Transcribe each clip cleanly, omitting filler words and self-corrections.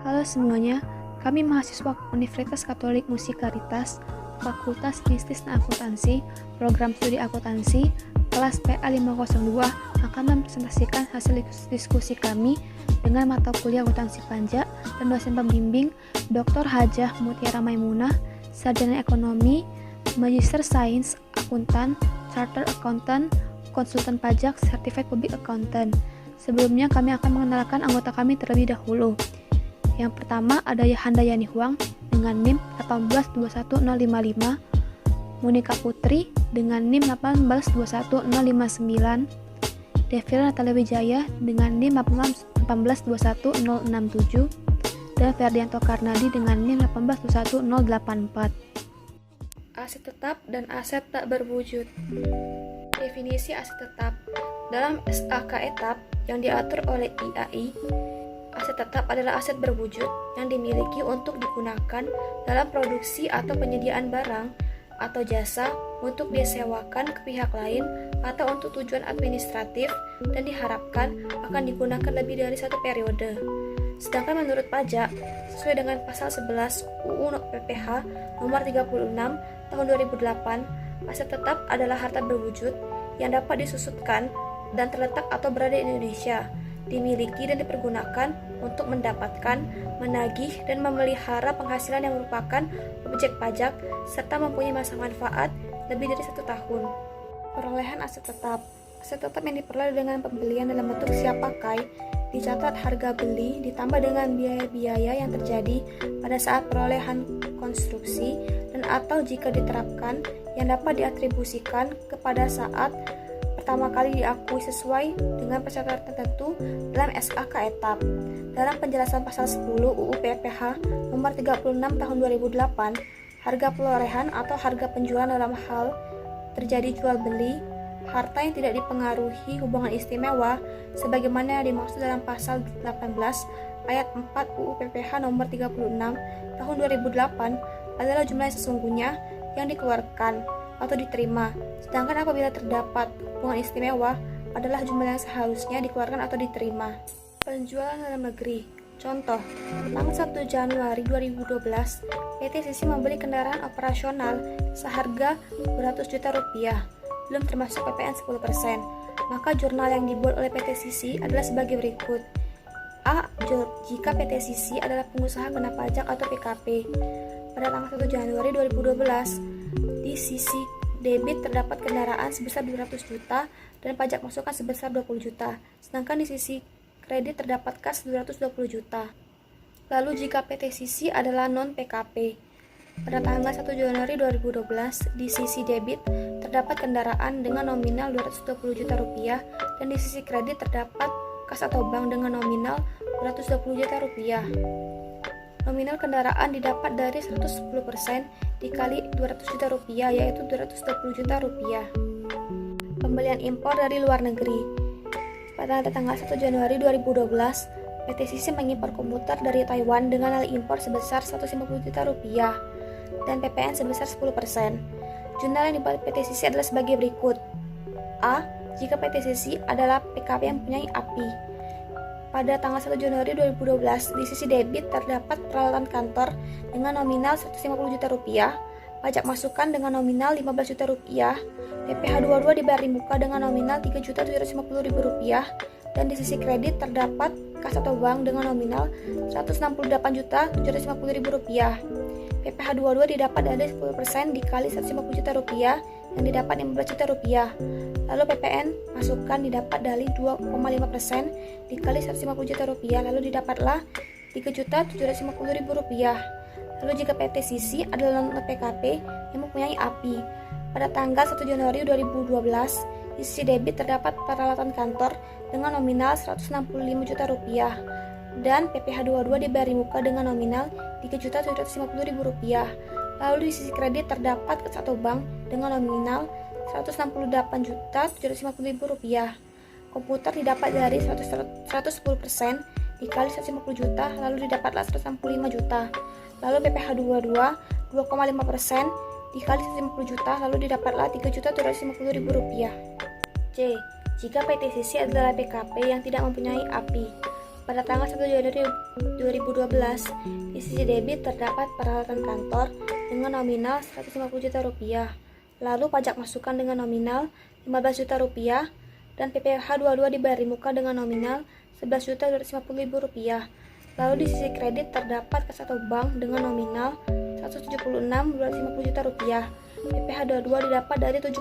Halo semuanya, kami mahasiswa Universitas Katolik Musikalitas, Fakultas Bisnis dan Akuntansi, Program Studi Akuntansi, kelas PA502 akan mempresentasikan hasil diskusi kami dengan mata kuliah akuntansi panja dan dosen pembimbing Dr. Hajah Mutiara Maimunah, sarjana ekonomi, magister sains, akuntan, chartered accountant, konsultan pajak, certified public accountant. Sebelumnya kami akan mengenalkan anggota kami terlebih dahulu. Yang pertama ada Handayani Huang dengan NIM 1821055, Monika Putri dengan NIM 1821059, Devil Natalia Wijaya dengan NIM 1821067, dan Ferdianto Karnadi dengan NIM 1821084. Aset tetap dan aset tak berwujud. Definisi aset tetap dalam SAK etap yang diatur oleh IAI, aset tetap adalah aset berwujud yang dimiliki untuk digunakan dalam produksi atau penyediaan barang atau jasa untuk disewakan ke pihak lain atau untuk tujuan administratif dan diharapkan akan digunakan lebih dari satu periode. Sedangkan menurut pajak, sesuai dengan pasal 11 UU PPH nomor 36 tahun 2008, aset tetap adalah harta berwujud yang dapat disusutkan dan terletak atau berada di Indonesia, dimiliki dan dipergunakan untuk mendapatkan, menagih, dan memelihara penghasilan yang merupakan objek pajak serta mempunyai masa manfaat lebih dari 1 tahun. Perolehan aset tetap. Aset tetap yang diperoleh dengan pembelian dalam bentuk siap pakai dicatat harga beli ditambah dengan biaya-biaya yang terjadi pada saat perolehan konstruksi dan atau jika diterapkan yang dapat diatribusikan kepada saat pertama kali diakui sesuai dengan persyaratan tertentu dalam SAK etap. Dalam penjelasan pasal 10 UU PPH nomor 36 tahun 2008, harga perolehan atau harga penjualan dalam hal terjadi jual beli harta yang tidak dipengaruhi hubungan istimewa sebagaimana dimaksud dalam pasal 18 ayat 4 UU PPH nomor 36 tahun 2008 adalah jumlah yang sesungguhnya yang dikeluarkan atau diterima, sedangkan apabila terdapat hubungan istimewa adalah jumlah yang seharusnya dikeluarkan atau diterima. Penjualan dalam negeri. Contoh, tanggal 1 Januari 2012, PT Sisi membeli kendaraan operasional seharga 200 juta rupiah, belum termasuk PPN 10%. Maka jurnal yang dibuat oleh PT Sisi adalah sebagai berikut. A. Jika PT Sisi adalah pengusaha kena pajak atau PKP. Pada tanggal 1 Januari 2012, di sisi debit terdapat kendaraan sebesar 200 juta dan pajak masukan sebesar 20 juta, sedangkan di sisi kredit terdapat kas 220 juta. Lalu jika PT Sisi adalah non-PKP, pada tanggal 1 Januari 2012, di sisi debit terdapat kendaraan dengan nominal 220 juta rupiah dan di sisi kredit terdapat kas atau bank dengan nominal 220 juta rupiah. Nominal kendaraan didapat dari 110% dikali 200 juta rupiah, yaitu 220 juta rupiah. Pembelian impor dari luar negeri. Pada tanggal 1 Januari 2012, PT Sisi mengimpor komputer dari Taiwan dengan nilai impor sebesar 150 juta rupiah dan PPN sebesar 10%. Jurnal yang dibuat PT Sisi adalah sebagai berikut. A. Jika PT Sisi adalah PKP yang mempunyai API. Pada tanggal 1 Januari 2012, di sisi debit terdapat peralatan kantor dengan nominal 150 juta rupiah, pajak masukan dengan nominal 15 juta rupiah, PPh 22 dibayar di muka dengan nominal 3.750.000 rupiah, dan di sisi kredit terdapat kas atau bank dengan nominal 168.750.000 rupiah. PPh 22 didapat dari 10% dikali 150 juta rupiah yang didapat 15 juta rupiah. Lalu PPN masukan didapat dari 2,5% dikali 150 juta rupiah, lalu didapatlah 3.750.000 rupiah. Lalu jika PT Sisi adalah non-PKP yang mempunyai API, pada tanggal 1 Januari 2012, di sisi debit terdapat peralatan kantor dengan nominal 165 juta rupiah dan PPh 22 dibayar di muka dengan nominal 3.750.000 rupiah. Lalu di sisi kredit terdapat kas atau bank dengan nominal 168.750.000 rupiah. Komputer didapat dari 110% dikali 150 juta, lalu didapatlah 165 juta. Lalu PPh 22 2,5% dikali 150 juta, lalu didapatlah 3.750.000 rupiah. C. Jika PT Sisi adalah PKP yang tidak mempunyai API. pada tanggal 1 Januari 2012, di sisi debit terdapat peralatan kantor dengan nominal 150 juta rupiah, lalu pajak masukan dengan nominal 15 juta rupiah, dan PPh 22 dibayar di muka dengan nominal 11.250.000 rupiah. Lalu di sisi kredit terdapat kas atau bank dengan nominal 176.250 juta rupiah. PPh 22 didapat dari 7,5%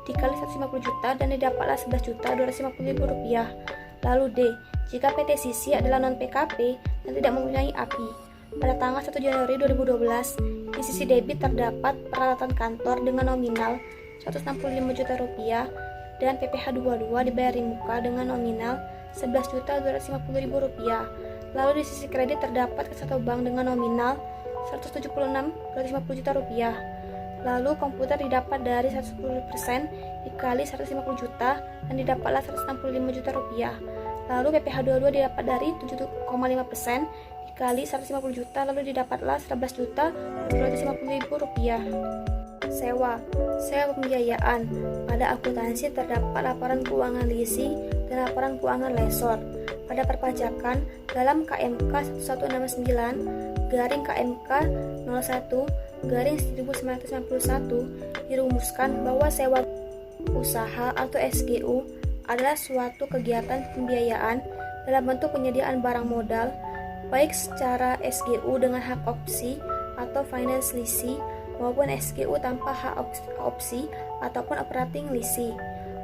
dikali 150 juta dan didapatlah 11.250.000 rupiah. Lalu D. Jika PT Sisi adalah non-PKP dan tidak mempunyai API. Pada tanggal 1 Januari 2012, di sisi debit terdapat peralatan kantor dengan nominal 165 juta rupiah dan PPh 22 dibayar di muka dengan nominal 11.250.000 rupiah. Lalu di sisi kredit terdapat kas atau bank dengan nominal 176.250 juta rupiah. Lalu komputer didapat dari 110% dikali 150 juta dan didapatlah 165 juta rupiah. Lalu PPh 22 didapat dari 7,5% dikali 150 juta lalu didapatlah 11.250.000 rupiah. Sewa pembiayaan. Pada akuntansi terdapat laporan keuangan leasing dan laporan keuangan lessor. Pada perpajakan, dalam KMK 1169 garing KMK 01 garing 1991 dirumuskan bahwa sewa usaha atau SGU adalah suatu kegiatan pembiayaan dalam bentuk penyediaan barang modal, baik secara SGU dengan hak opsi atau finance leasing maupun SGU tanpa hak opsi ataupun operating leasing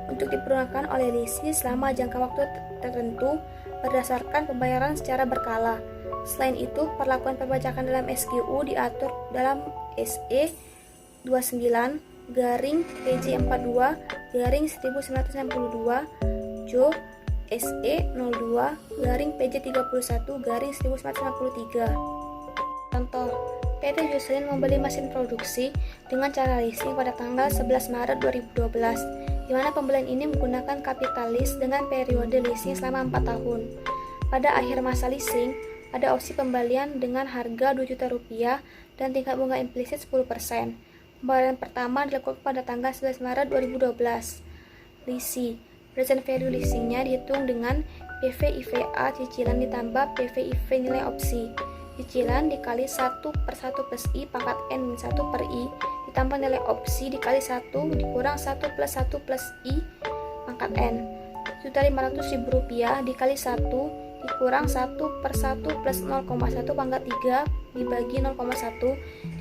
untuk dipergunakan oleh leasing selama jangka waktu tertentu berdasarkan pembayaran secara berkala. Selain itu, perlakuan perpajakan dalam SGU diatur dalam SE 29 garing PJ 42 garing 1962 Jo SE 02 garing PJ 31 garing 1963. Contoh, PT Jocelyn membeli mesin produksi dengan cara leasing pada tanggal 11 Maret 2012, di mana pembelian ini menggunakan kapital lease dengan periode leasing selama 4 tahun. Pada akhir masa leasing, ada opsi pembelian dengan harga 2 juta rupiah dan tingkat bunga implisit 10%. Pembayaran pertama dilakukan pada tanggal 11 Maret 2012. Leasing, present value leasingnya dihitung dengan PVIVA cicilan ditambah PVIV nilai opsi. Cicilan dikali 1 per 1 plus I pangkat N min 1 per I ditambah nilai opsi dikali 1 dikurang 1 plus 1 plus I pangkat N. Rp1.500.000 dikali 1 dikurang 1 per 1 plus 0,1 pangkat 3 dibagi 0,1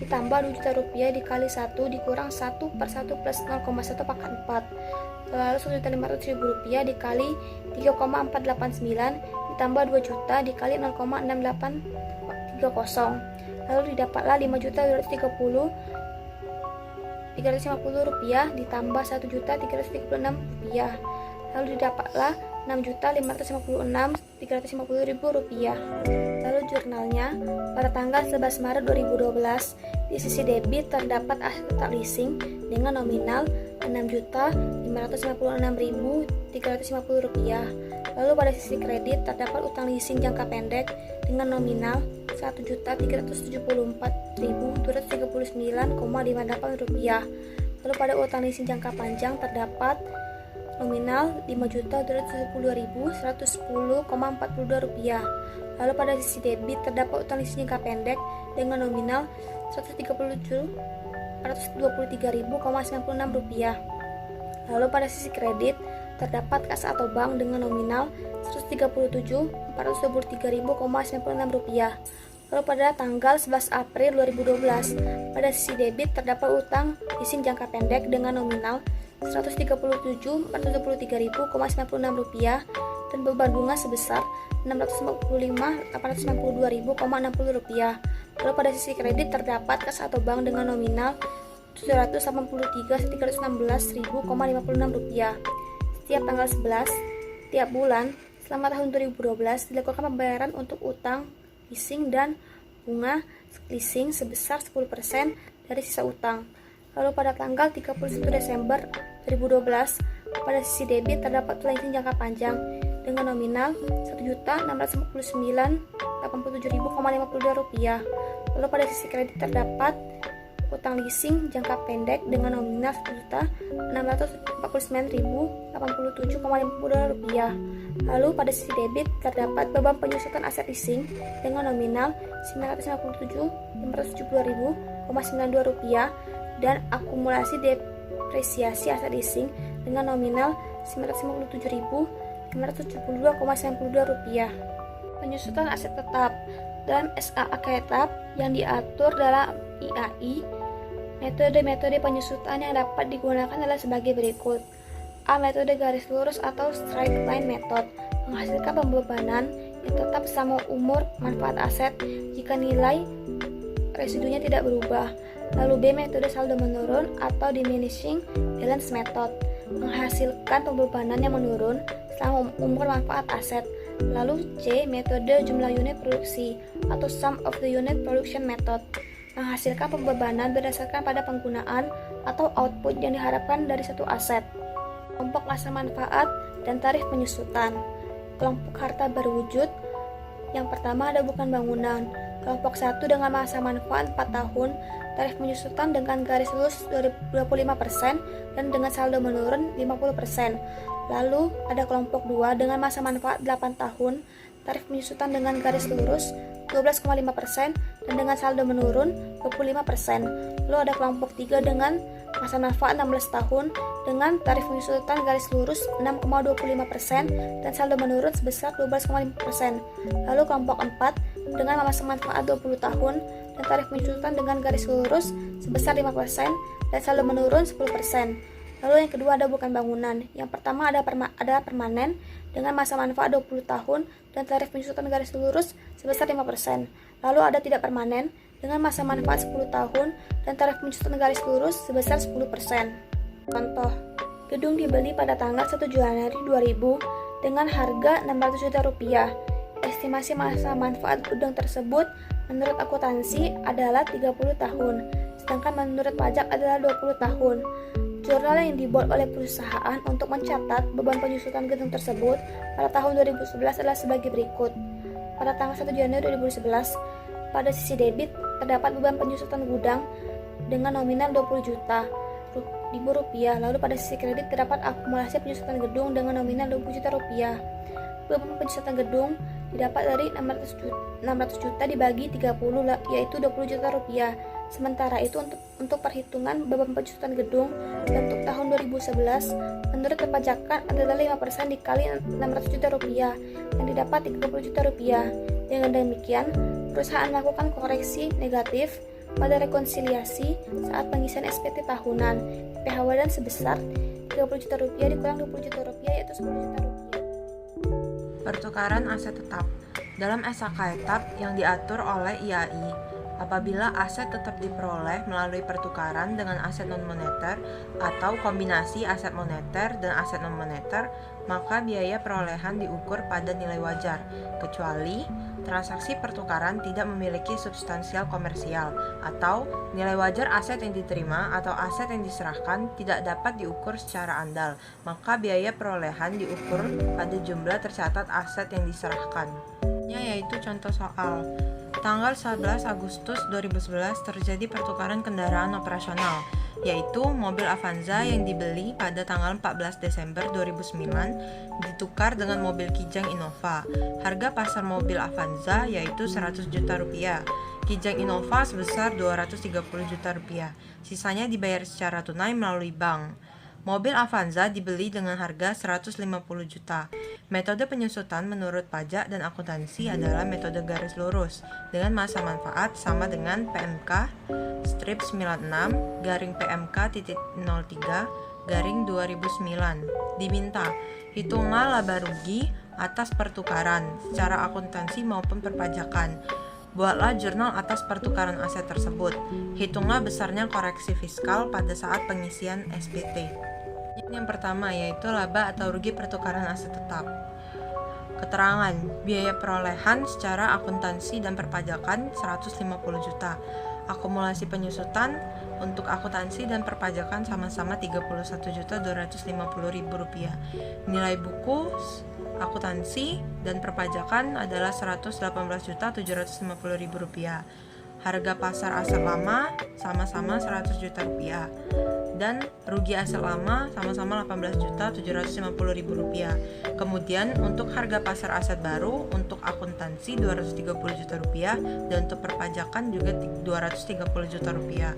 ditambah Rp2.000.000 dikali 1 dikurang 1 per 1 plus 0,1 pangkat 4. Lalu Rp1.500.000 dikali 3,489 ditambah 2 juta dikali 0,6830. Lalu didapatlah Rp5.350.000 ditambah Rp1.336. Lalu didapatlah Rp6.556.350.000. Lalu jurnalnya, pada tanggal 11 Maret 2012, di sisi debit terdapat aset tetap leasing dengan nominal Rp6.556.350. Lalu pada sisi kredit terdapat utang leasing jangka pendek dengan nominal Rp1.374.239,58. Lalu pada utang leasing jangka panjang terdapat nominal Rp5.210.110,42. Lalu pada sisi debit terdapat utang leasing jangka pendek dengan nominal Rp123.096,96. Lalu pada sisi kredit terdapat kas atau bank dengan nominal Rp137.423.096. Lalu pada tanggal 11 April 2012, pada sisi debit terdapat utang leasing jangka pendek dengan nominal Rp137.423.096 dan beban bunga sebesar Rp645.892.060. Lalu pada sisi kredit terdapat kas atau bank dengan nominal Rp783.316.056. Setiap tanggal 11 tiap bulan selama tahun 2012 dilakukan pembayaran untuk utang leasing dan bunga leasing sebesar 10% dari sisa utang. Lalu pada tanggal 31 Desember 2012, pada sisi debit terdapat utang leasing jangka panjang dengan nominal Rp1.659.87.052. Lalu pada sisi kredit terdapat utang leasing jangka pendek dengan nominal Rp1.649.087,50. Lalu pada sisi debit terdapat beban penyusutan aset leasing dengan nominal Rp957.572,92 dan akumulasi depresiasi aset leasing dengan nominal Rp957.572,92. Penyusutan aset tetap dalam SAK tetap yang diatur dalam IAI, metode-metode penyusutan yang dapat digunakan adalah sebagai berikut. A. Metode garis lurus atau straight line method menghasilkan pembebanan yang tetap sama umur manfaat aset jika nilai residunya tidak berubah. Lalu B. Metode saldo menurun atau diminishing balance method menghasilkan pembebanan yang menurun selama umur manfaat aset. Lalu C. Metode jumlah unit produksi atau sum of the unit production method menghasilkan pembebanan berdasarkan pada penggunaan atau output yang diharapkan dari satu aset. Kelompok masa manfaat dan tarif penyusutan. Kelompok harta berwujud. Yang pertama ada bukan bangunan. Kelompok 1 dengan masa manfaat 4 tahun, tarif penyusutan dengan garis lurus 25% dan dengan saldo menurun 50%. Lalu ada kelompok 2 dengan masa manfaat 8 tahun, tarif penyusutan dengan garis lurus 12,5% dan dengan saldo menurun 25%. Lalu ada kelompok 3 dengan masa manfaat 16 tahun dengan tarif penyusutan garis lurus 6,25% dan saldo menurun sebesar 12,5%. Lalu kelompok 4 dengan masa manfaat 20 tahun dan tarif penyusutan dengan garis lurus sebesar 5% dan saldo menurun 10%. Lalu yang kedua ada bukan bangunan. Yang pertama adalah permanen dengan masa manfaat 20 tahun dan tarif penyusutan garis lurus sebesar 5%. Lalu ada tidak permanen dengan masa manfaat 10 tahun dan tarif penyusutan garis lurus sebesar 10%. Contoh, gedung dibeli pada tanggal 1 Januari 2000 dengan harga Rp600 juta. Estimasi masa manfaat gedung tersebut menurut akuntansi adalah 30 tahun, sedangkan menurut pajak adalah 20 tahun. Jurnal yang dibuat oleh perusahaan untuk mencatat beban penyusutan gedung tersebut pada tahun 2011 adalah sebagai berikut. Pada tanggal 1 Januari 2011, pada sisi debit terdapat beban penyusutan gudang dengan nominal Rp20.000. Lalu pada sisi kredit terdapat akumulasi penyusutan gedung dengan nominal Rp20 juta. Beban penyusutan gedung didapat dari 600 juta dibagi 30 yaitu Rp20 juta. Sementara itu untuk perhitungan beban penyusutan gedung untuk tahun 2011 menurut perpajakan adalah 5% dikali Rp600 juta yang didapat Rp30 juta. Dengan demikian, perusahaan melakukan koreksi negatif pada rekonsiliasi saat pengisian SPT tahunan. PHW dan sebesar Rp30 juta dikurang Rp20 juta yaitu Rp10 juta. Pertukaran aset tetap. Dalam SAK tetap yang diatur oleh IAI, apabila aset tetap diperoleh melalui pertukaran dengan aset non-moneter atau kombinasi aset moneter dan aset non-moneter, maka biaya perolehan diukur pada nilai wajar, kecuali transaksi pertukaran tidak memiliki substansial komersial atau nilai wajar aset yang diterima atau aset yang diserahkan tidak dapat diukur secara andal, maka biaya perolehan diukur pada jumlah tercatat aset yang diserahkan. Yaitu contoh soal. Tanggal 11 Agustus 2011 terjadi pertukaran kendaraan operasional, yaitu mobil Avanza yang dibeli pada tanggal 14 Desember 2009 ditukar dengan mobil Kijang Innova. Harga pasar mobil Avanza yaitu Rp100 juta. Kijang Innova sebesar Rp230 juta. Sisanya dibayar secara tunai melalui bank. Mobil Avanza dibeli dengan harga Rp150 juta. Metode penyusutan menurut pajak dan akuntansi adalah metode garis lurus dengan masa manfaat sama dengan PMK strip 96 garing PMK titik 03 garing 2009. Diminta hitunglah laba rugi atas pertukaran secara akuntansi maupun perpajakan. Buatlah jurnal atas pertukaran aset tersebut. Hitunglah besarnya koreksi fiskal pada saat pengisian SPT. Yang pertama yaitu laba atau rugi pertukaran aset tetap. Keterangan biaya perolehan secara akuntansi dan perpajakan Rp150 juta. Akumulasi penyusutan untuk akuntansi dan perpajakan sama-sama Rp31.250.000. Nilai buku akuntansi dan perpajakan adalah Rp118.750.000. harga pasar aset lama sama-sama 100 juta rupiah dan rugi aset lama sama-sama 18.750.000 rupiah. Kemudian untuk harga pasar aset baru untuk akuntansi 230 juta rupiah dan untuk perpajakan juga 230 juta rupiah.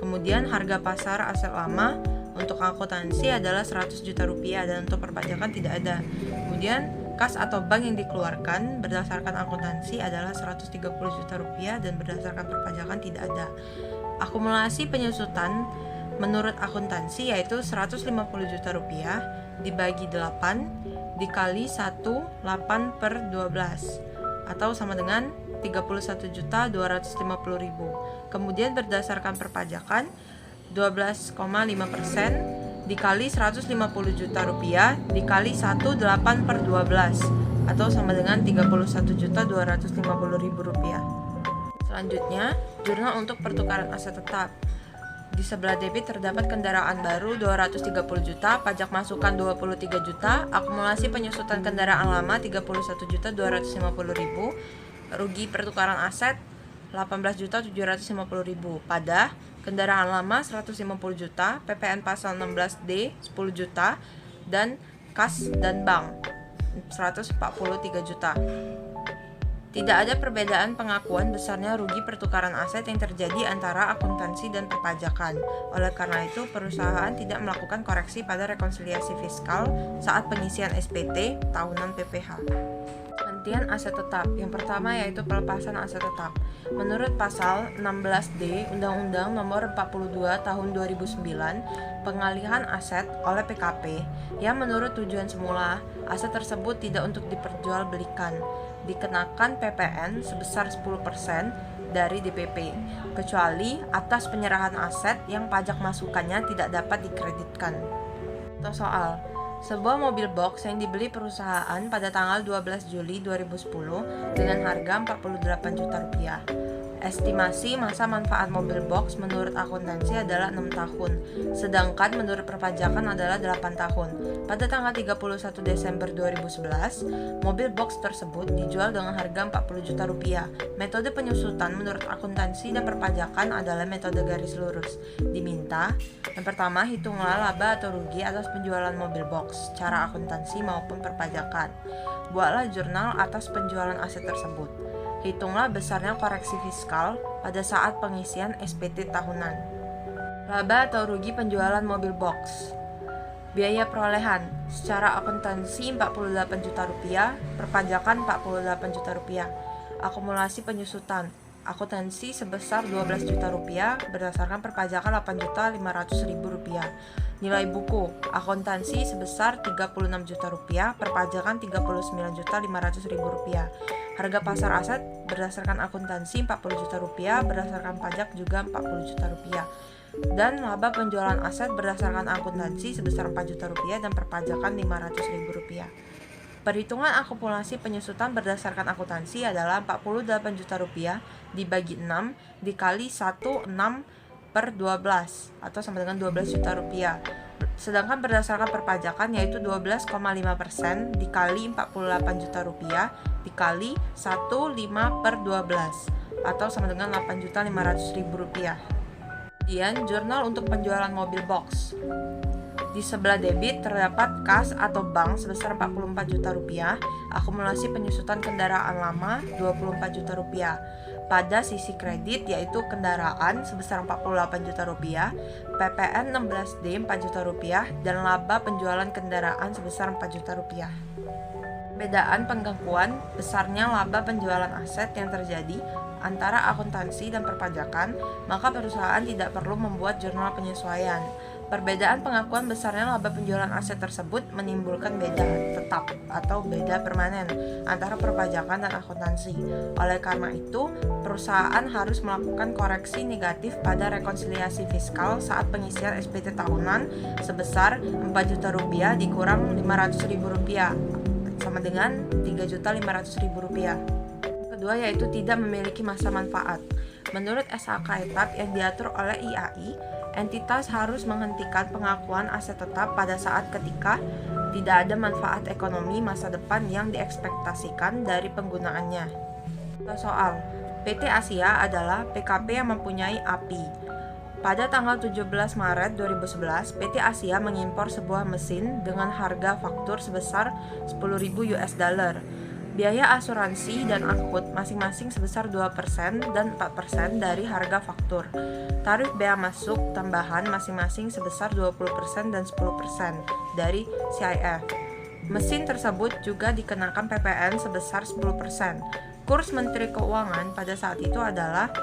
Kemudian harga pasar aset lama untuk akuntansi adalah 100 juta rupiah dan untuk perpajakan tidak ada. Kemudian kas atau bank yang dikeluarkan berdasarkan akuntansi adalah 130 juta rupiah dan berdasarkan perpajakan tidak ada. Akumulasi penyusutan menurut akuntansi yaitu 150 juta rupiah dibagi 8 dikali 1, 8 per 12 atau sama dengan 31.250.000. Kemudian berdasarkan perpajakan 12,5% dikali 150 juta rupiah dikali 18 per 12 atau sama dengan 31.250.000 rupiah. Selanjutnya, jurnal untuk pertukaran aset tetap. Di sebelah debit terdapat kendaraan baru 230 juta, pajak masukan 23 juta, akumulasi penyusutan kendaraan lama 31.250.000, rugi pertukaran aset 18.750.000 pada kendaraan lama 150 juta, PPN pasal 16D 10 juta, dan kas dan bank 143 juta. Tidak ada perbedaan pengakuan besarnya rugi pertukaran aset yang terjadi antara akuntansi dan perpajakan. Oleh karena itu, perusahaan tidak melakukan koreksi pada rekonsiliasi fiskal saat pengisian SPT tahunan PPh. Penghentian aset tetap. Yang pertama yaitu pelepasan aset tetap. Menurut pasal 16D Undang-Undang Nomor 42 Tahun 2009, pengalihan aset oleh PKP yang menurut tujuan semula aset tersebut tidak untuk diperjualbelikan, dikenakan PPN sebesar 10% dari DPP, kecuali atas penyerahan aset yang pajak masukannya tidak dapat dikreditkan. Atau soal sebuah mobil box yang dibeli perusahaan pada tanggal 12 Juli 2010 dengan harga 48 juta rupiah. Estimasi masa manfaat mobil box menurut akuntansi adalah 6 tahun, sedangkan menurut perpajakan adalah 8 tahun. Pada tanggal 31 Desember 2011, mobil box tersebut dijual dengan harga 40 juta rupiah. Metode penyusutan menurut akuntansi dan perpajakan adalah metode garis lurus. Diminta, yang pertama, hitunglah laba atau rugi atas penjualan mobil box, secara akuntansi maupun perpajakan. Buatlah jurnal atas penjualan aset tersebut. Hitunglah besarnya koreksi fiskal pada saat pengisian SPT tahunan. Laba atau rugi penjualan mobil box. Biaya perolehan secara akuntansi 48 juta rupiah, perpajakan 48 juta rupiah. Akumulasi penyusutan akuntansi sebesar 12 juta rupiah berdasarkan perpajakan 8.500.000 rupiah. Nilai buku akuntansi sebesar 36 juta rupiah, perpajakan 39.500.000 rupiah. Harga pasar aset berdasarkan akuntansi 40 juta rupiah, berdasarkan pajak juga 40 juta rupiah. Dan laba penjualan aset berdasarkan akuntansi sebesar 4 juta rupiah dan perpajakan 500.000 rupiah. Perhitungan akumulasi penyusutan berdasarkan akuntansi adalah 48 juta rupiah dibagi 6 dikali 16 per 12 atau sama dengan 12 juta rupiah. Sedangkan berdasarkan perpajakan yaitu 12,5% dikali 48 juta rupiah dikali 15 per 12 atau sama dengan 8.500.000 rupiah. Kemudian jurnal untuk penjualan mobil box. Di sebelah debit terdapat kas atau bank sebesar 44 juta rupiah, akumulasi penyusutan kendaraan lama 24 juta rupiah. Pada sisi kredit yaitu kendaraan sebesar 48 juta rupiah, PPN 16D 4 juta rupiah, dan laba penjualan kendaraan sebesar 4 juta rupiah. Perbedaan pengakuan besarnya laba penjualan aset yang terjadi antara akuntansi dan perpajakan, maka perusahaan tidak perlu membuat jurnal penyesuaian. Perbedaan pengakuan besarnya laba penjualan aset tersebut menimbulkan beda tetap atau beda permanen antara perpajakan dan akuntansi. Oleh karena itu, perusahaan harus melakukan koreksi negatif pada rekonsiliasi fiskal saat pengisian SPT tahunan sebesar 4 juta rupiah dikurang 500.000 rupiah sama dengan 3.500.000 rupiah. Kedua yaitu tidak memiliki masa manfaat. Menurut SHK Etap yang diatur oleh IAI, entitas harus menghentikan pengakuan aset tetap pada saat ketika tidak ada manfaat ekonomi masa depan yang diekspektasikan dari penggunaannya. Soal PT Asia adalah PKP yang mempunyai API. Pada tanggal 17 Maret 2011, PT Asia mengimpor sebuah mesin dengan harga faktur sebesar 10.000 US dollar. Biaya asuransi dan angkut masing-masing sebesar 2% dan 4% dari harga faktur. Tarif bea masuk tambahan masing-masing sebesar 20% dan 10% dari CIF. Mesin tersebut juga dikenakan PPN sebesar 10%. Kurs Menteri Keuangan pada saat itu adalah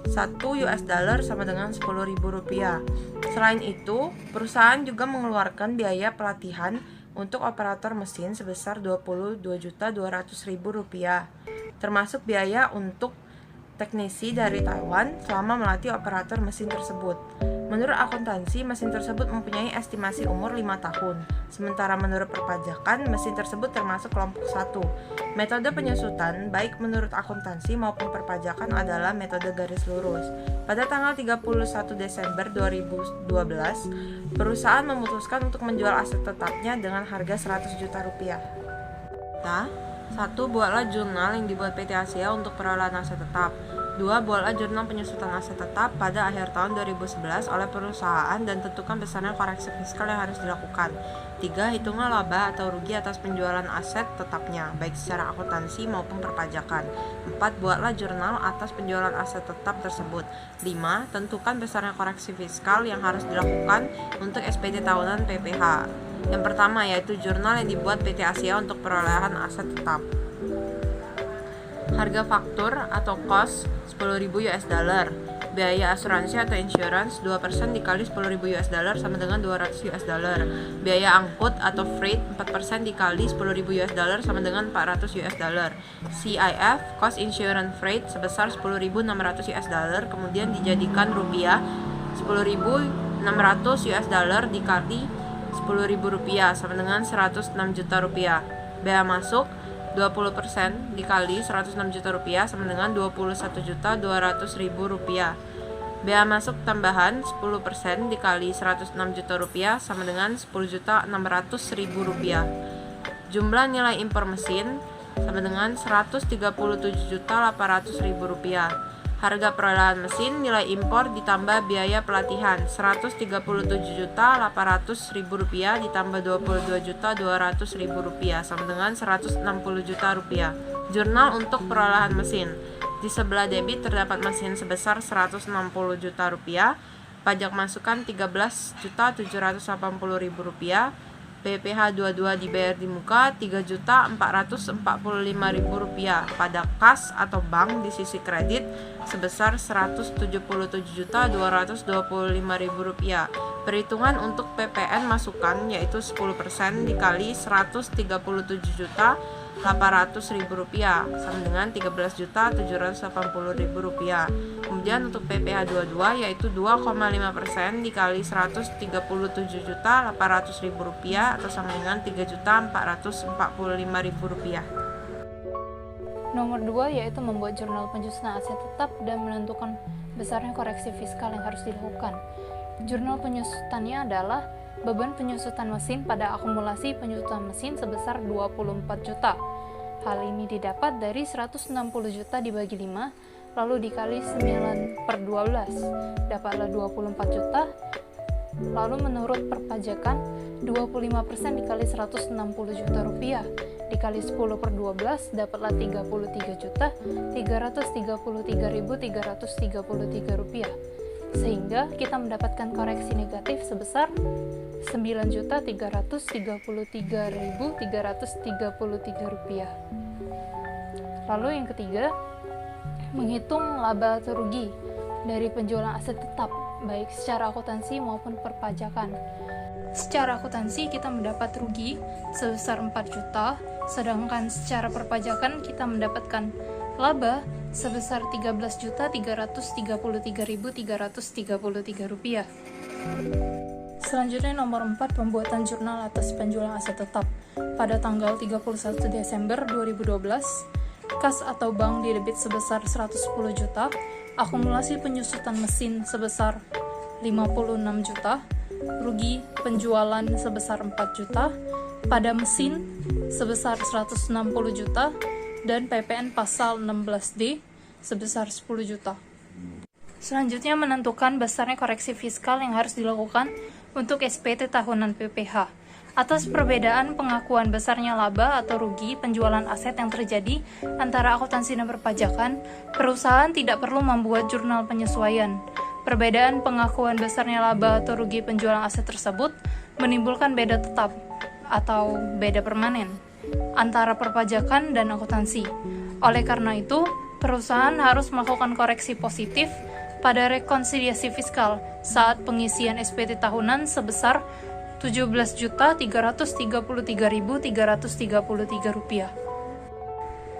1 US dollar sama dengan 10.000 rupiah. Selain itu, perusahaan juga mengeluarkan biaya pelatihan untuk operator mesin sebesar 22.200.000 rupiah, termasuk biaya untuk teknisi dari Taiwan selama melatih operator mesin tersebut. Menurut akuntansi, mesin tersebut mempunyai estimasi umur 5 tahun, sementara menurut perpajakan, mesin tersebut termasuk kelompok 1. Metode penyusutan, baik menurut akuntansi maupun perpajakan adalah metode garis lurus. Pada tanggal 31 Desember 2012, perusahaan memutuskan untuk menjual aset tetapnya dengan harga 100 juta rupiah. 1. Buatlah jurnal yang dibuat PT Asia untuk perolehan aset tetap. 2. Buatlah jurnal penyusutan aset tetap pada akhir tahun 2011 oleh perusahaan dan tentukan besarnya koreksi fiskal yang harus dilakukan. 3. Hitunglah laba atau rugi atas penjualan aset tetapnya, baik secara akuntansi maupun perpajakan. 4. Buatlah jurnal atas penjualan aset tetap tersebut. 5. Tentukan besarnya koreksi fiskal yang harus dilakukan untuk SPT tahunan PPH. Yang pertama yaitu jurnal yang dibuat PT Asia untuk perolehan aset tetap. Harga faktur atau cost 10.000 US dollar. Biaya asuransi atau insurance 2% dikali 10.000 US dollar sama dengan 200 US dollar. Biaya angkut atau freight 4% dikali 10.000 US dollar sama dengan 400 US dollar. CIF, cost insurance freight sebesar 10.600 US dollar kemudian dijadikan rupiah 10.600 US dollar dikali 10.000 rupiah sama dengan 106 juta rupiah. Bea masuk 20% dikali 106 juta rupiah sama dengan 21.200.000 rupiah. Bea masuk tambahan 10% dikali 106 juta rupiah sama dengan 10.600.000 rupiah. Jumlah nilai impor mesin sama dengan 137.800.000 rupiah. Harga perolehan mesin nilai impor ditambah biaya pelatihan 137.800.000 rupiah ditambah 22.200.000 rupiah sama dengan 160 juta rupiah. Jurnal untuk perolehan mesin. Di sebelah debit terdapat mesin sebesar 160 juta rupiah, pajak masukan 13.780.000 rupiah, PPh 22 dibayar di muka 3.445.000 rupiah, pada kas atau bank di sisi kredit sebesar 177.225.000 rupiah. Perhitungan untuk PPN masukan yaitu 10% dikali 137.800.000 rupiah sama dengan 13.780.000 rupiah. Kemudian untuk PPh 22 yaitu 2,5% dikali 137.800.000 rupiah atau sama dengan 3.445.000 rupiah. Nomor 2 yaitu membuat jurnal penyusunan aset tetap dan menentukan besarnya koreksi fiskal yang harus dilakukan. Jurnal penyusutannya adalah beban penyusutan mesin pada akumulasi penyusutan mesin sebesar 24 juta. Hal ini didapat dari 160 juta dibagi 5, lalu dikali 9/12, dapatlah 24 juta. Lalu menurut perpajakan, 25% dikali 160 juta rupiah, dikali 10/12, dapatlah 33.333.333 rupiah. Sehingga kita mendapatkan koreksi negatif sebesar 9.333.333 rupiah. Lalu yang ketiga, menghitung laba atau rugi dari penjualan aset tetap, baik secara akuntansi maupun perpajakan. Secara akuntansi kita mendapat rugi sebesar 4 juta, sedangkan secara perpajakan kita mendapatkan laba sebesar 13.333.333 rupiah. Selanjutnya nomor 4, pembuatan jurnal atas penjualan aset tetap. Pada tanggal 31 Desember 2012, kas atau bank didebit sebesar 110 juta, akumulasi penyusutan mesin sebesar 56 juta, rugi penjualan sebesar 4 juta, pada mesin sebesar 160 juta, dan PPN pasal 16D sebesar 10 juta. Selanjutnya menentukan besarnya koreksi fiskal yang harus dilakukan untuk SPT tahunan PPH. Atas perbedaan pengakuan besarnya laba atau rugi penjualan aset yang terjadi antara akuntansi dan perpajakan, perusahaan tidak perlu membuat jurnal penyesuaian. Perbedaan pengakuan besarnya laba atau rugi penjualan aset tersebut menimbulkan beda tetap atau beda permanen antara perpajakan dan akuntansi. Oleh karena itu, perusahaan harus melakukan koreksi positif pada rekonsiliasi fiskal saat pengisian SPT tahunan sebesar Rp17.333.333 rupiah.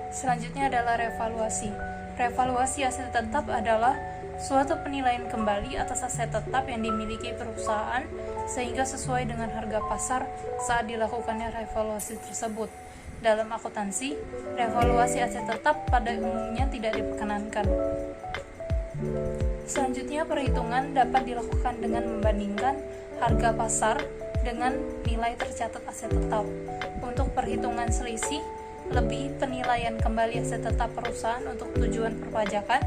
Selanjutnya adalah revaluasi. Revaluasi aset tetap adalah suatu penilaian kembali atas aset tetap yang dimiliki perusahaan sehingga sesuai dengan harga pasar saat dilakukannya revaluasi tersebut. Dalam akuntansi, revaluasi aset tetap pada umumnya tidak diperkenankan. Selanjutnya, perhitungan dapat dilakukan dengan membandingkan harga pasar dengan nilai tercatat aset tetap. Untuk perhitungan selisih lebih penilaian kembali aset tetap perusahaan untuk tujuan perpajakan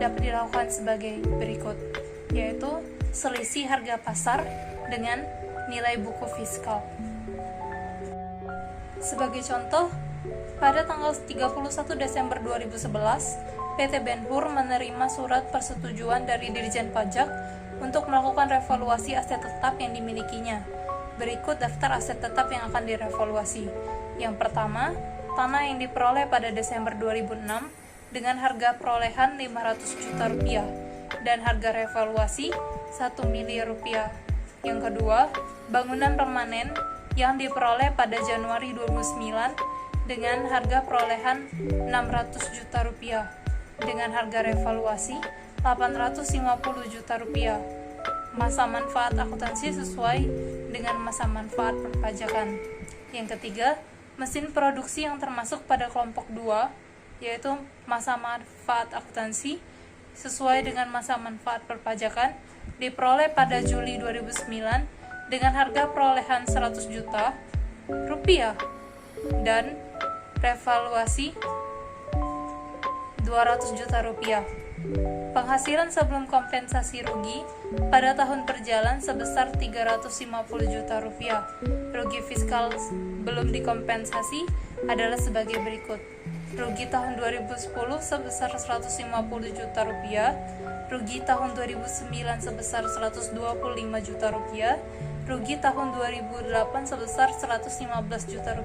dapat dilakukan sebagai berikut, yaitu selisih harga pasar dengan nilai buku fiskal. Sebagai contoh, pada tanggal 31 Desember 2011, PT Ben-Hur menerima surat persetujuan dari Dirjen Pajak untuk melakukan revaluasi aset tetap yang dimilikinya. Berikut daftar aset tetap yang akan direvaluasi. Yang pertama, tanah yang diperoleh pada Desember 2006 dengan harga perolehan Rp500 juta dan harga revaluasi Rp1 miliar. Yang kedua, bangunan permanen yang diperoleh pada Januari 2009 dengan harga perolehan Rp600 juta dengan harga revaluasi Rp850 juta. Masa manfaat akuntansi sesuai dengan masa manfaat perpajakan. Yang ketiga, mesin produksi yang termasuk pada kelompok 2, yaitu masa manfaat akuntansi sesuai dengan masa manfaat perpajakan, diperoleh pada Juli 2009 dengan harga perolehan Rp100 juta dan revaluasi Rp200 juta. Penghasilan sebelum kompensasi rugi pada tahun berjalan sebesar Rp350 juta. Rugi fiskal belum dikompensasi adalah sebagai berikut. Rugi tahun 2010 sebesar Rp150 juta, rugi tahun 2009 sebesar Rp125 juta, rugi tahun 2008 sebesar Rp115 juta.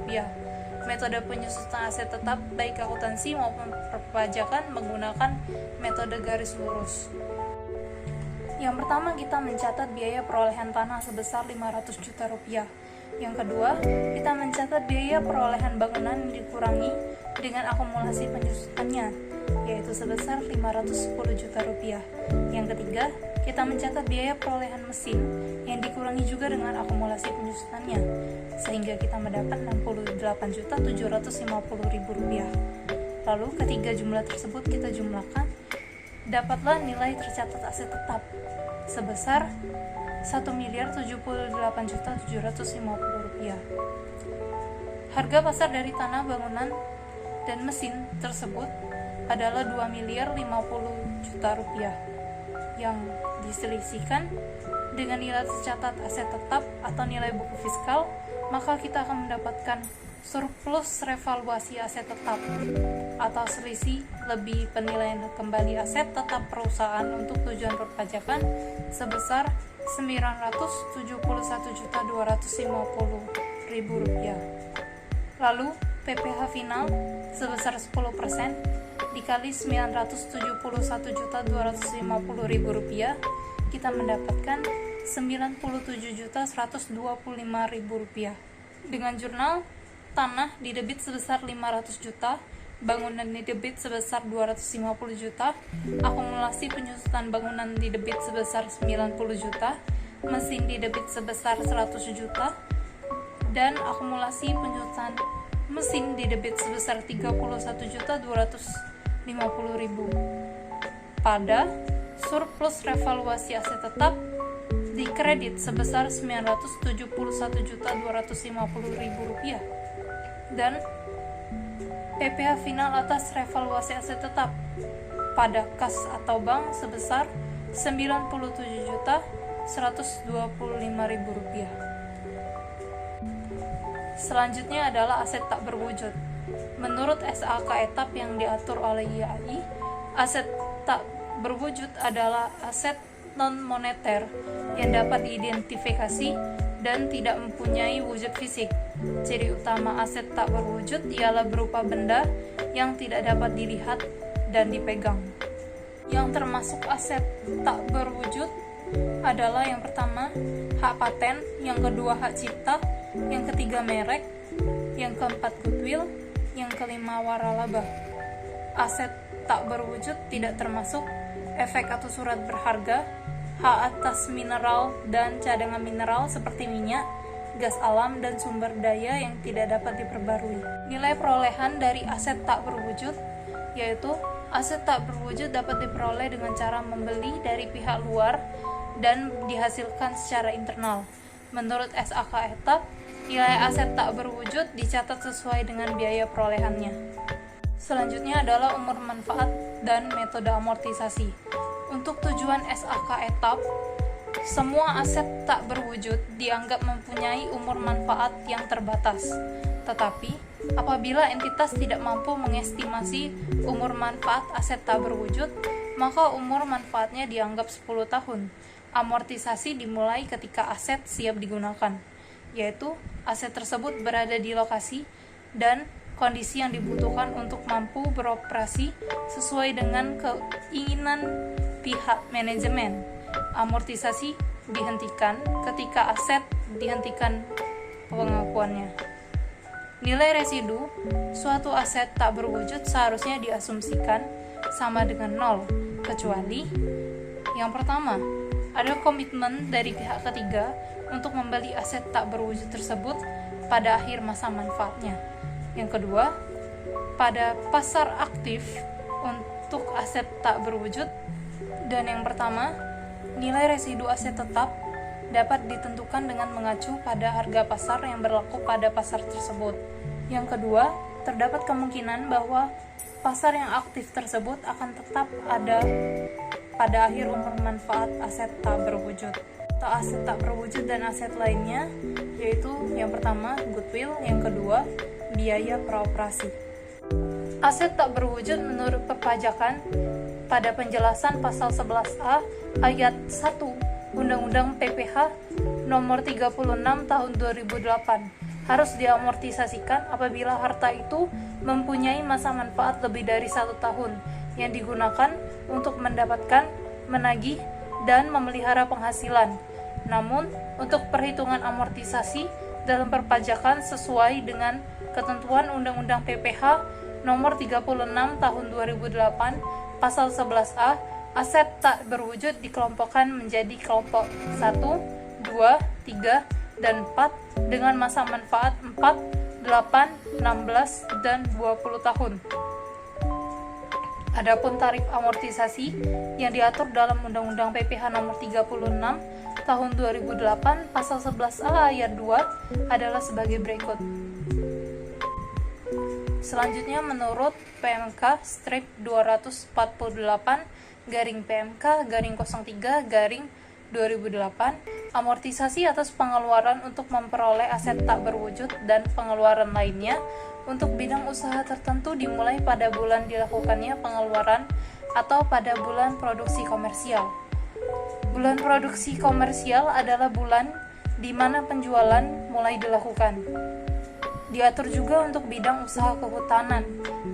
Metode penyusutan aset tetap baik akuntansi maupun perpajakan menggunakan metode garis lurus. Yang pertama, kita mencatat biaya perolehan tanah sebesar Rp500 juta. Yang kedua, kita mencatat biaya perolehan bangunan yang dikurangi dengan akumulasi penyusutannya, yaitu sebesar Rp510 juta. Yang ketiga, kita mencatat biaya perolehan mesin yang dikurangi juga dengan akumulasi penyusutannya, sehingga kita mendapat Rp68.750.000. Lalu ketiga jumlah tersebut kita jumlahkan, dapatlah nilai tercatat aset tetap sebesar Rp1.078.750.000. Harga pasar dari tanah, bangunan, dan mesin tersebut adalah Rp2.050.000 yang diselisihkan dengan nilai tercatat aset tetap atau nilai buku fiskal, maka kita akan mendapatkan surplus revaluasi aset tetap atau selisih lebih penilaian kembali aset tetap perusahaan untuk tujuan perpajakan sebesar Rp971.250.000. Lalu PPh final sebesar 10% dikali Rp971.250.000, kita mendapatkan Rp97.125.000. Dengan jurnal, tanah didebit sebesar Rp500 juta, bangunan didebit sebesar Rp250 juta, akumulasi penyusutan bangunan didebit sebesar Rp90 juta, mesin didebit sebesar Rp100 juta, dan akumulasi penyusutan mesin didebit sebesar Rp31.250.000. Pada surplus revaluasi aset tetap dikredit sebesar Rp971.250.000 dan PPh final atas revaluasi aset tetap pada kas atau bank sebesar Rp97.125.000. Selanjutnya adalah aset tak berwujud. Menurut SAK etap yang diatur oleh IAI, aset tak berwujud adalah aset non-moneter yang dapat diidentifikasi dan tidak mempunyai wujud fisik. Ciri utama aset tak berwujud ialah berupa benda yang tidak dapat dilihat dan dipegang. Yang termasuk aset tak berwujud adalah yang pertama, hak paten, yang kedua hak cipta, yang ketiga merek, yang keempat goodwill, yang kelima waralaba. Aset tak berwujud tidak termasuk efek atau surat berharga, hak atas mineral dan cadangan mineral seperti minyak, gas alam, dan sumber daya yang tidak dapat diperbarui. Nilai perolehan dari aset tak berwujud yaitu aset tak berwujud dapat diperoleh dengan cara membeli dari pihak luar dan dihasilkan secara internal. Menurut SAK etap, nilai aset tak berwujud dicatat sesuai dengan biaya perolehannya. Selanjutnya adalah umur manfaat dan metode amortisasi. Untuk tujuan SAK etap, semua aset tak berwujud dianggap mempunyai umur manfaat yang terbatas. Tetapi, apabila entitas tidak mampu mengestimasi umur manfaat aset tak berwujud, maka umur manfaatnya dianggap 10 tahun. Amortisasi dimulai ketika aset siap digunakan, yaitu aset tersebut berada di lokasi dan kondisi yang dibutuhkan untuk mampu beroperasi sesuai dengan keinginan pihak manajemen. Amortisasi dihentikan ketika aset dihentikan pengakuannya. Nilai residu suatu aset tak berwujud seharusnya diasumsikan sama dengan 0, kecuali yang pertama, ada komitmen dari pihak ketiga untuk membeli aset tak berwujud tersebut pada akhir masa manfaatnya. Yang kedua, pada pasar aktif untuk aset tak berwujud. Dan yang pertama, nilai residu aset tetap dapat ditentukan dengan mengacu pada harga pasar yang berlaku pada pasar tersebut. Yang kedua, terdapat kemungkinan bahwa pasar yang aktif tersebut akan tetap ada pada akhir umur manfaat aset tak berwujud. Atau aset tak berwujud dan aset lainnya, yaitu yang pertama, goodwill, yang kedua, biaya peroperasi. Aset tak berwujud menurut perpajakan pada penjelasan pasal 11A ayat 1 Undang-Undang PPH nomor 36 tahun 2008 harus diamortisasikan apabila harta itu mempunyai masa manfaat lebih dari 1 tahun yang digunakan untuk mendapatkan, menagih, dan memelihara penghasilan. Namun, untuk perhitungan amortisasi dalam perpajakan sesuai dengan ketentuan Undang-Undang PPH nomor 36 tahun 2008 pasal 11A, aset tak berwujud dikelompokkan menjadi kelompok 1, 2, 3, dan 4 dengan masa manfaat 4, 8, 16, dan 20 tahun. Adapun tarif amortisasi yang diatur dalam Undang-Undang PPH nomor 36 tahun 2008 pasal 11A ayat 2 adalah sebagai berikut. Selanjutnya menurut PMK-248-PMK-03-2008, amortisasi atas pengeluaran untuk memperoleh aset tak berwujud dan pengeluaran lainnya untuk bidang usaha tertentu dimulai pada bulan dilakukannya pengeluaran atau pada bulan produksi komersial. Bulan produksi komersial adalah bulan di mana penjualan mulai dilakukan. Diatur juga untuk bidang usaha kehutanan,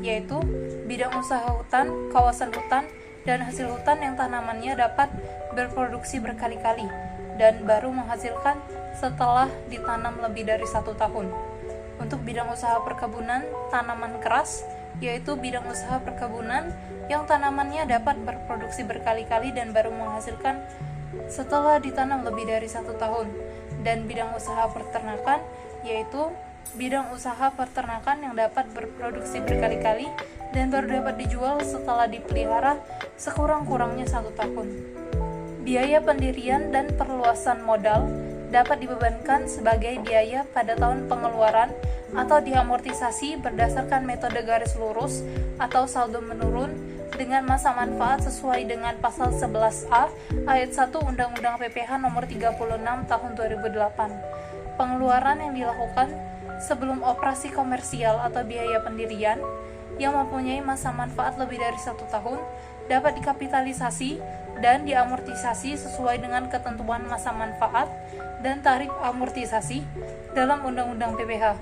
yaitu bidang usaha hutan, kawasan hutan, dan hasil hutan yang tanamannya dapat berproduksi berkali-kali dan baru menghasilkan setelah ditanam lebih dari 1 tahun. Untuk bidang usaha perkebunan tanaman keras, yaitu bidang usaha perkebunan yang tanamannya dapat berproduksi berkali-kali dan baru menghasilkan setelah ditanam lebih dari 1 tahun. Dan bidang usaha peternakan, yaitu bidang usaha peternakan yang dapat berproduksi berkali-kali dan baru dapat dijual setelah dipelihara sekurang-kurangnya 1 tahun. Biaya pendirian dan perluasan modal dapat dibebankan sebagai biaya pada tahun pengeluaran atau diamortisasi berdasarkan metode garis lurus atau saldo menurun dengan masa manfaat sesuai dengan pasal 11A ayat 1 Undang-Undang PPH nomor 36 tahun 2008. Pengeluaran yang dilakukan sebelum operasi komersial atau biaya pendirian yang mempunyai masa manfaat lebih dari 1 tahun dapat dikapitalisasi dan diamortisasi sesuai dengan ketentuan masa manfaat dan tarif amortisasi dalam Undang-Undang PPH.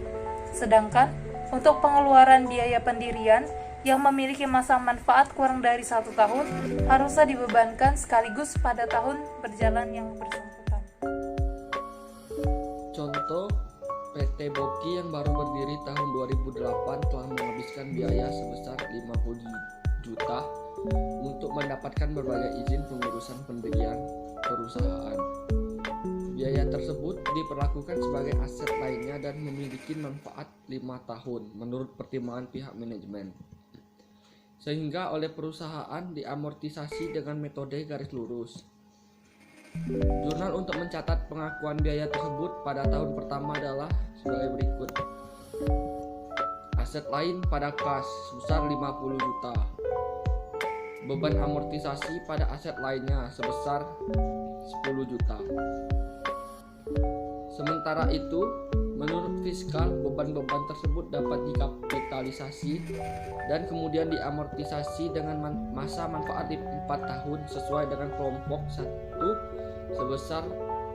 Sedangkan untuk pengeluaran biaya pendirian yang memiliki masa manfaat kurang dari 1 tahun harusnya dibebankan sekaligus pada tahun berjalan yang bersangkutan. Contoh, PT Boki yang baru berdiri tahun 2008 telah menghabiskan biaya sebesar 50 juta untuk mendapatkan berbagai izin pengurusan pendirian perusahaan. Biaya tersebut diperlakukan sebagai aset lainnya dan memiliki manfaat 5 tahun menurut pertimbangan pihak manajemen. Sehingga oleh perusahaan diamortisasi dengan metode garis lurus. Jurnal untuk mencatat pengakuan biaya tersebut pada tahun pertama adalah sebagai berikut. Aset lain pada kas sebesar 50 juta. Beban amortisasi pada aset lainnya sebesar 10 juta. Sementara itu, menurut fiskal, beban-beban tersebut dapat dikapitalisasi dan kemudian diamortisasi dengan masa manfaat di 4 tahun sesuai dengan kelompok 1 sebesar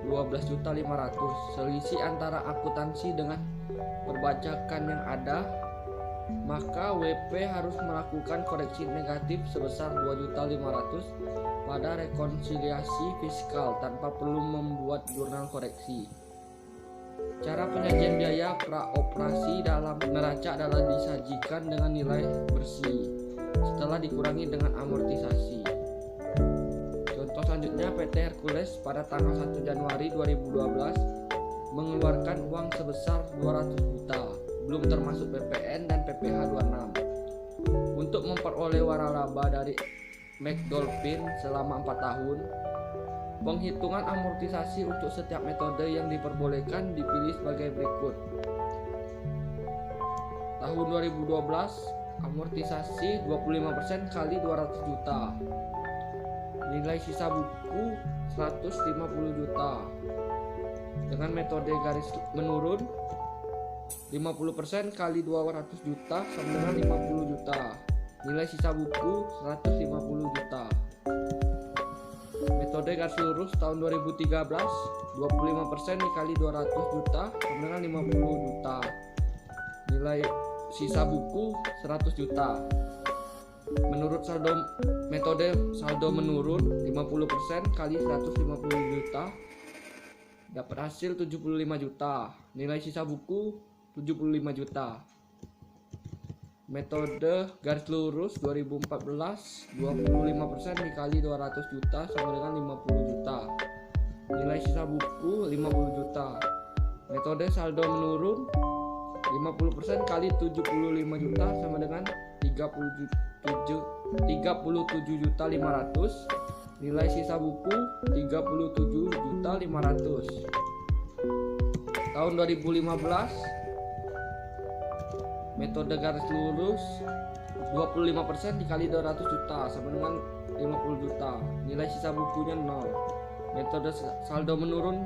12.500. Selisih antara akuntansi dengan perbajakan yang ada, maka WP harus melakukan koreksi negatif sebesar 2.500 pada rekonsiliasi fiskal tanpa perlu membuat jurnal koreksi. Cara penyajian biaya praoperasi dalam neraca adalah disajikan dengan nilai bersih setelah dikurangi dengan amortisasi. Contoh selanjutnya, PT Hercules pada tanggal 1 Januari 2012 mengeluarkan uang sebesar 200 juta, belum termasuk PPN dan PPh 26, untuk memperoleh waralaba dari McDolphin selama 4 tahun. Penghitungan amortisasi untuk setiap metode yang diperbolehkan dipilih sebagai berikut. Tahun 2012, amortisasi 25% kali 200 juta. Nilai sisa buku 150 juta. Dengan metode garis menurun, 50% kali 200 juta sama dengan 50 juta. Nilai sisa buku 150 juta. Metode garis lurus tahun 2013, 25% dikali 200 juta sama dengan 50 juta. Nilai sisa buku 100 juta. Menurut metode saldo menurun, 50% kali 150 juta dapat hasil 75 juta. Nilai sisa buku 75 juta. Metode garis lurus 2014, 25% dikali 200 juta sama dengan 50 juta. Nilai sisa buku 50 juta. Metode saldo menurun, 50% kali 75 juta sama dengan 37.500. Nilai sisa buku 37.500. Tahun 2015, metode garis lurus 25% dikali 200 juta sama dengan 50 juta. Nilai sisa bukunya 0. Metode saldo menurun,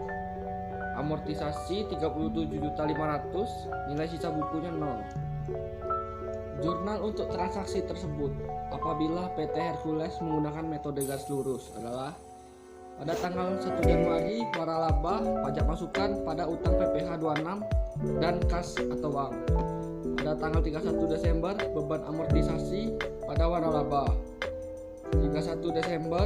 amortisasi 37.500, nilai sisa bukunya 0. Jurnal untuk transaksi tersebut apabila PT Hercules menggunakan metode garis lurus adalah pada tanggal 1 Januari waralaba pajak masukan pada utang PPh 26 dan kas atau bank. Pada tanggal 31 Desember beban amortisasi pada waralaba. 31 Desember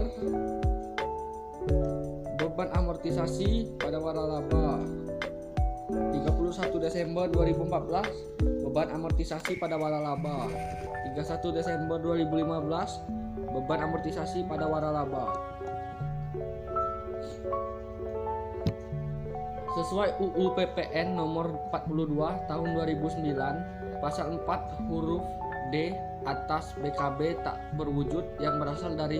beban amortisasi pada waralaba. 31 Desember 2014 beban amortisasi pada waralaba. 31 Desember 2015 beban amortisasi pada waralaba. Sesuai UU PPN nomor 42 tahun 2009 pasal 4 huruf D atas BKB tak berwujud yang berasal dari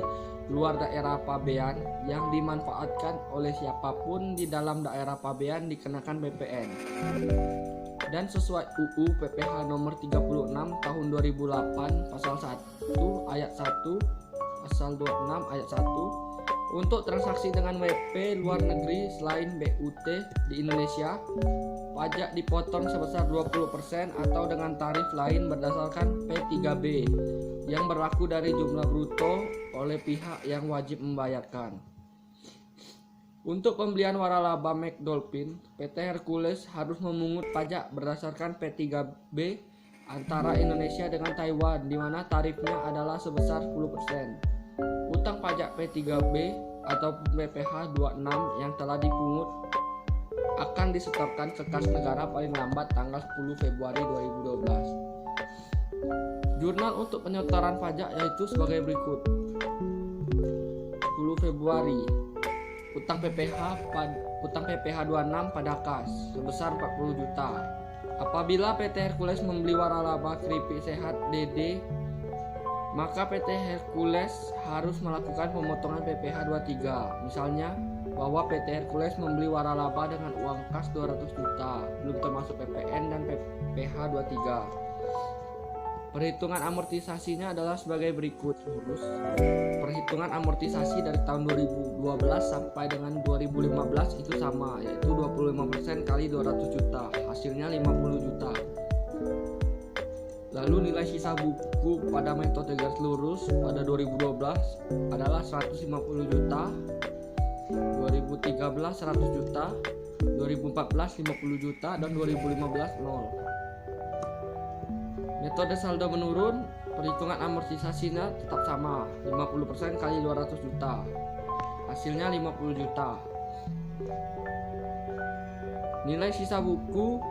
luar daerah pabean yang dimanfaatkan oleh siapapun di dalam daerah pabean dikenakan PPN. Dan sesuai UU PPH nomor 36 tahun 2008 pasal ayat 1 pasal 26 ayat 1 untuk transaksi dengan WP luar negeri selain BUT di Indonesia, pajak dipotong sebesar 20% atau dengan tarif lain berdasarkan P3B yang berlaku dari jumlah bruto oleh pihak yang wajib membayarkan. Untuk pembelian waralaba McDolphin, PT Hercules harus memungut pajak berdasarkan P3B antara Indonesia dengan Taiwan, di mana tarifnya adalah sebesar 10%. Utang pajak P3B atau PPh 26 yang telah dipungut akan disetorkan ke kas negara paling lambat tanggal 10 Februari 2012. Jurnal untuk penyetoran pajak yaitu sebagai berikut. 10 Februari, utang PPh 26 pada kas sebesar 40 juta. Apabila PT Hercules membeli waralaba keripik sehat DD, maka PT Hercules harus melakukan pemotongan PPh 23. Misalnya bahwa PT Hercules membeli waralaba dengan uang kas 200 juta, belum termasuk PPN dan PPh 23. Perhitungan amortisasinya adalah sebagai berikut. Perhitungan amortisasi dari tahun 2012 sampai dengan 2015 itu sama, yaitu 25% kali 200 juta, hasilnya 50 juta. Lalu nilai sisa buku pada metode garis lurus pada 2012 adalah 150 juta, 2013 100 juta, 2014 50 juta, dan 2015 nol. Metode saldo menurun, perhitungan amortisasinya tetap sama, 50% kali 200 juta, hasilnya 50 juta. Nilai sisa buku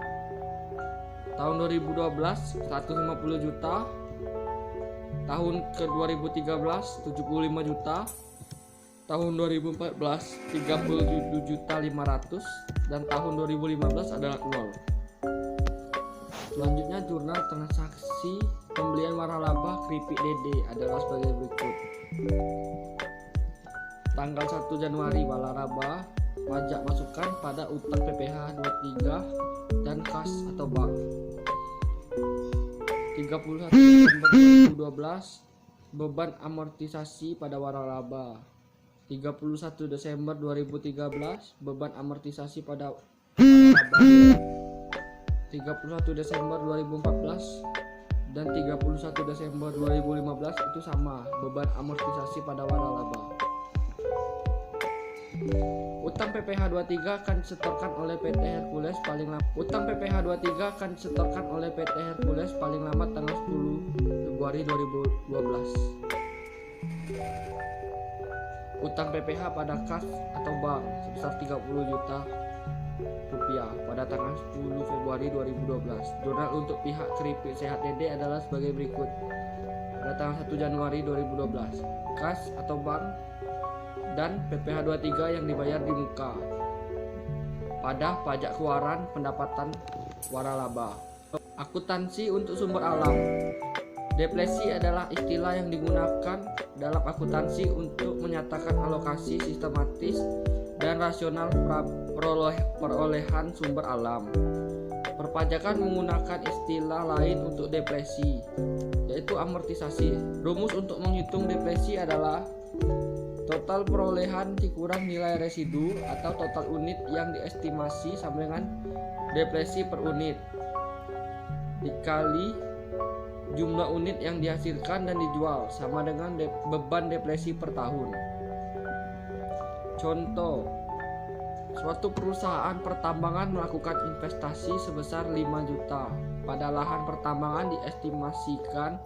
tahun 2012 150 juta, tahun ke 2013 75 juta, tahun 2014 37 juta 500, dan tahun 2015 adalah 0. Selanjutnya jurnal transaksi pembelian waralaba keripik DD adalah sebagai berikut. Tanggal 1 Januari waralaba, pajak masukan pada utang PPh 23 dan kas atau bank. 31 Desember 2012, beban amortisasi pada waralaba. 31 Desember 2013, beban amortisasi pada waralaba. 31 Desember 2014 dan 31 Desember 2015 itu sama, beban amortisasi pada waralaba. Utang PPh 23 akan disetorkan oleh PT Hercules paling lambat. Utang PPh 23 akan disetorkan oleh PT Hercules paling lambat tanggal 10 Februari 2012. Utang PPh pada kas atau bank sebesar 30 juta rupiah pada tanggal 10 Februari 2012. Jurnal untuk pihak keripik sehat DD adalah sebagai berikut. Pada tanggal 1 Januari 2012, kas atau bank dan PPh 23 yang dibayar di muka pada pajak keluaran pendapatan waralaba. Akuntansi untuk sumber alam. Depresi adalah istilah yang digunakan dalam akuntansi untuk menyatakan alokasi sistematis dan rasional perolehan sumber alam. Perpajakan menggunakan istilah lain untuk depresi, yaitu amortisasi. Rumus untuk menghitung depresi adalah total perolehan dikurang nilai residu atau total unit yang diestimasi sama dengan depresi per unit dikali jumlah unit yang dihasilkan dan dijual sama dengan beban depresi per tahun. Contoh, suatu perusahaan pertambangan melakukan investasi sebesar 5 juta pada lahan pertambangan diestimasikan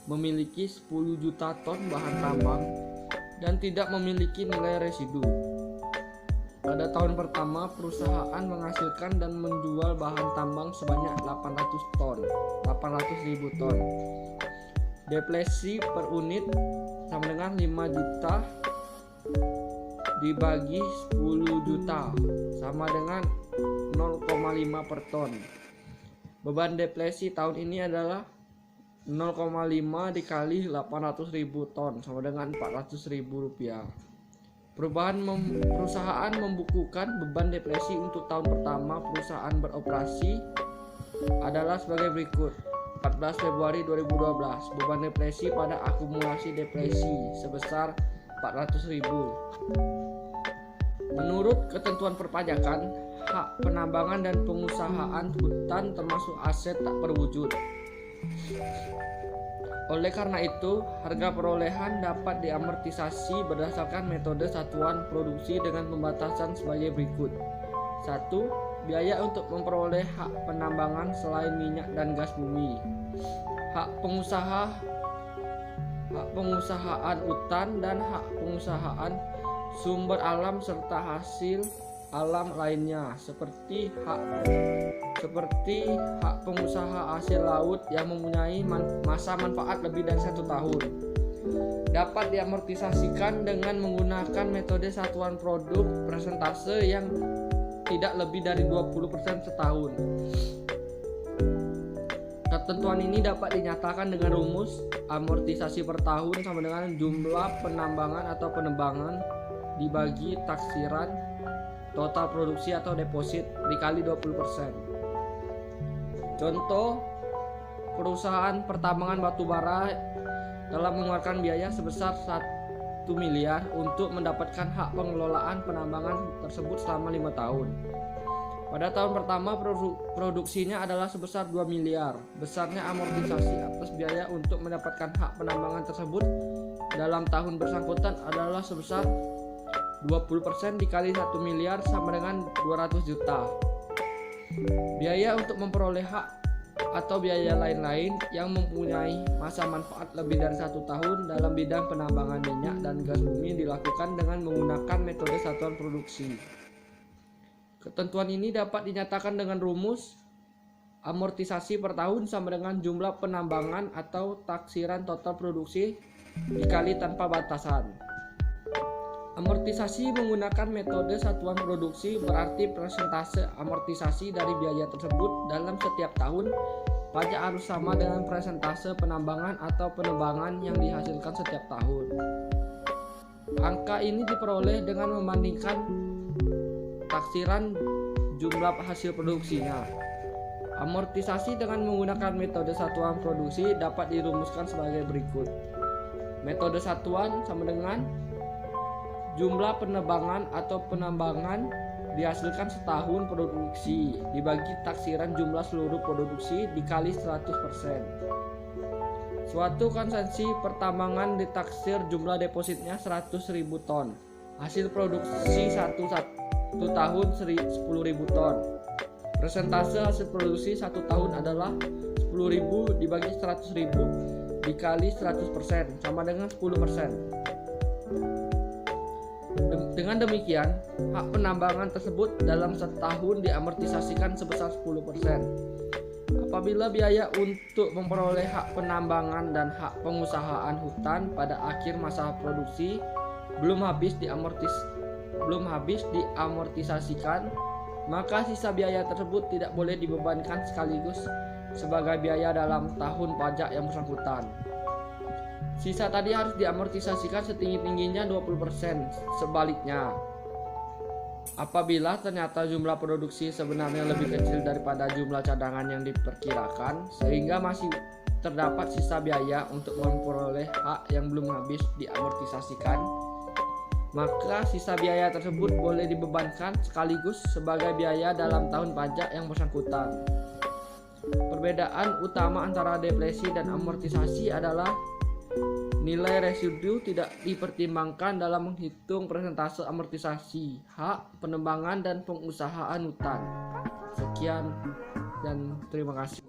memiliki 10 juta ton bahan tambang dan tidak memiliki nilai residu. Pada tahun pertama, perusahaan menghasilkan dan menjual bahan tambang sebanyak 800.000 ton. Depresi per unit sama dengan 5 juta dibagi 10 juta sama dengan 0,5 per ton. Beban depresi tahun ini adalah 0,5 dikali 800.000 ton sama dengan 400.000 rupiah. Perusahaan membukukan beban depresi untuk tahun pertama perusahaan beroperasi adalah sebagai berikut. 14 Februari 2012. Beban depresi pada akumulasi depresi sebesar 400.000. Menurut ketentuan perpajakan, hak penambangan dan pengusahaan hutan termasuk aset tak berwujud. Oleh karena itu, harga perolehan dapat diamortisasi berdasarkan metode satuan produksi dengan pembatasan sebagai berikut. 1. Biaya untuk memperoleh hak penambangan selain minyak dan gas bumi. Hak pengusahaan hutan dan hak pengusahaan sumber alam serta hasil alam lainnya seperti hak pengusaha hasil laut yang mempunyai masa manfaat lebih dari 1 tahun. Dapat diamortisasikan dengan menggunakan metode satuan produk persentase yang tidak lebih dari 20% setahun. Ketentuan ini dapat dinyatakan dengan rumus amortisasi per tahun sama dengan jumlah penambangan atau penebangan dibagi taksiran total produksi atau deposit dikali 20%. Contoh, perusahaan pertambangan batubara telah mengeluarkan biaya sebesar 1 miliar untuk mendapatkan hak pengelolaan penambangan tersebut selama 5 tahun. Pada tahun pertama produksinya adalah sebesar 2 miliar. Besarnya amortisasi atas biaya untuk mendapatkan hak penambangan tersebut dalam tahun bersangkutan adalah sebesar 20% dikali 1 miliar sama dengan 200 juta. Biaya untuk memperoleh hak atau biaya lain-lain yang mempunyai masa manfaat lebih dari 1 tahun dalam bidang penambangan minyak dan gas bumi dilakukan dengan menggunakan metode satuan produksi. Ketentuan ini dapat dinyatakan dengan rumus amortisasi per tahun sama dengan jumlah penambangan atau taksiran total produksi dikali tanpa batasan. Amortisasi menggunakan metode satuan produksi berarti persentase amortisasi dari biaya tersebut dalam setiap tahun pajak harus sama dengan persentase penambangan atau penebangan yang dihasilkan setiap tahun. Angka ini diperoleh dengan membandingkan taksiran jumlah hasil produksinya. Amortisasi dengan menggunakan metode satuan produksi dapat dirumuskan sebagai berikut. Metode satuan sama dengan jumlah penebangan atau penambangan dihasilkan setahun produksi dibagi taksiran jumlah seluruh produksi dikali 100%. Suatu konsesi pertambangan ditaksir jumlah depositnya 100.000 ton. Hasil produksi satu tahun 10.000 ton. Persentase hasil produksi 1 tahun adalah 10.000 dibagi 100.000 dikali 100% sama dengan 10%. Dengan demikian, hak penambangan tersebut dalam setahun diamortisasikan sebesar 10%. Apabila biaya untuk memperoleh hak penambangan dan hak pengusahaan hutan pada akhir masa produksi belum habis diamortisasikan, maka sisa biaya tersebut tidak boleh dibebankan sekaligus sebagai biaya dalam tahun pajak yang bersangkutan. Sisa tadi harus diamortisasikan setinggi-tingginya 20%. Sebaliknya, apabila ternyata jumlah produksi sebenarnya lebih kecil daripada jumlah cadangan yang diperkirakan, sehingga masih terdapat sisa biaya untuk memperoleh hak yang belum habis diamortisasikan, maka sisa biaya tersebut boleh dibebankan sekaligus sebagai biaya dalam tahun pajak yang bersangkutan. Perbedaan utama antara depresi dan amortisasi adalah nilai residu tidak dipertimbangkan dalam menghitung persentase amortisasi hak penambangan dan pengusahaan hutan. Sekian dan terima kasih.